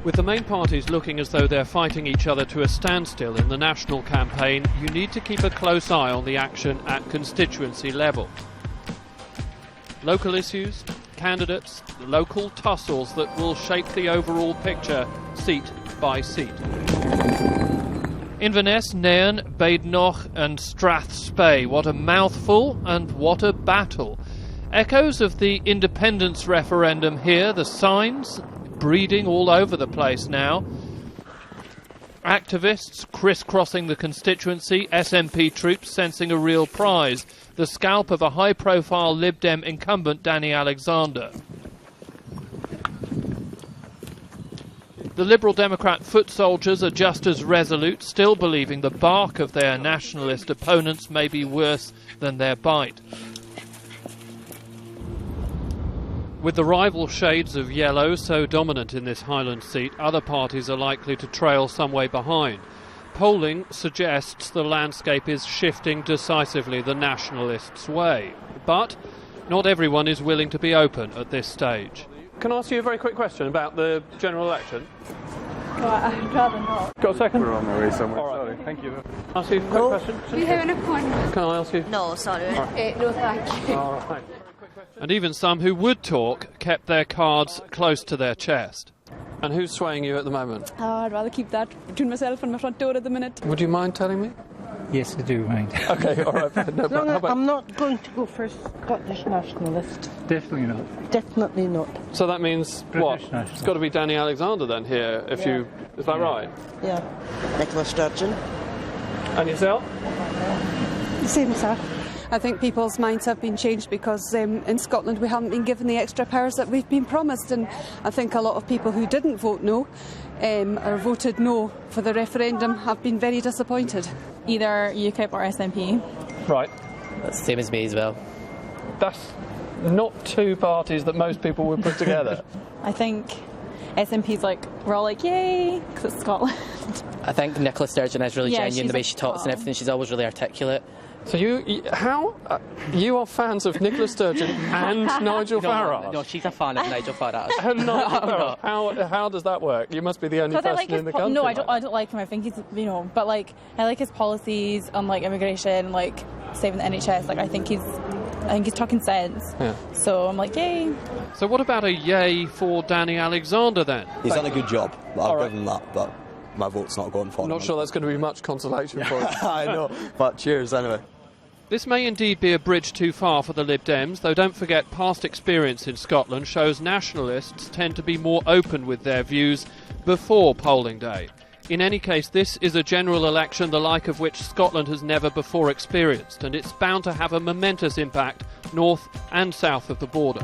With the main parties looking as though they're fighting each other to a standstill in the national campaign, you need to keep a close eye on the action at constituency level. Local issues, candidates, local tussles that will shape the overall picture, seat by seat. Inverness, Nairn, Badenoch and Strathspey. What a mouthful and what a battle. Echoes of the independence referendum here, the signs breeding all over the place now. Activists crisscrossing the constituency, SNP troops sensing a real prize, the scalp of a high-profile Lib Dem incumbent Danny Alexander. The Liberal Democrat foot soldiers are just as resolute, still believing the bark of their nationalist opponents may be worse than their bite. With the rival shades of yellow so dominant in this Highland seat, other parties are likely to trail some way behind. Polling suggests the landscape is shifting decisively the nationalists' way. But not everyone is willing to be open at this stage. Can I ask you a very quick question about the general election? Well, I'd rather not. Got a second? We're on our way somewhere. All right. Sorry, thank you. Ask you a quick question? Do you have an appointment? Can I ask you? No, sorry. No, thank you. All right. And even some who would talk kept their cards close to their chest. And who's swaying you at the moment? I'd rather keep that between myself and my front door at the minute. Would you mind telling me? Yes, I do mind. Okay, all right. No, I'm not going to go for a Scottish nationalist. Definitely not. Definitely not. So that means what? Nationalist. It's got to be Danny Alexander then here, if you... Is that right? Yeah. Nicola Sturgeon. And yourself? The same, sir. I think people's minds have been changed because in Scotland we haven't been given the extra powers that we've been promised, and I think a lot of people who didn't vote no or voted no for the referendum have been very disappointed. Either UKIP or SNP. Right. That's the same as me as well. That's not two parties that most people would put together. I think SNP's we're all yay, because it's Scotland. I think Nicola Sturgeon is really genuine, the way she talks and calm. everything. She's always really articulate. So you are fans of Nicola Sturgeon and Nigel Farage? No, she's a fan of Nigel Farage. Nigel Farage. How does that work? You must be the only person in the country. No, I don't like him. I think he's, but I like his policies on immigration, saving the NHS. I think he's talking sense. Yeah. So I'm yay. So what about a yay for Danny Alexander then? He's done a good job. I'll give him that, but my vote's not going for him. I'm not sure that's going to be much consolation for him. I know, but cheers anyway. This may indeed be a bridge too far for the Lib Dems, though don't forget past experience in Scotland shows nationalists tend to be more open with their views before polling day. In any case, this is a general election the like of which Scotland has never before experienced, and it's bound to have a momentous impact north and south of the border.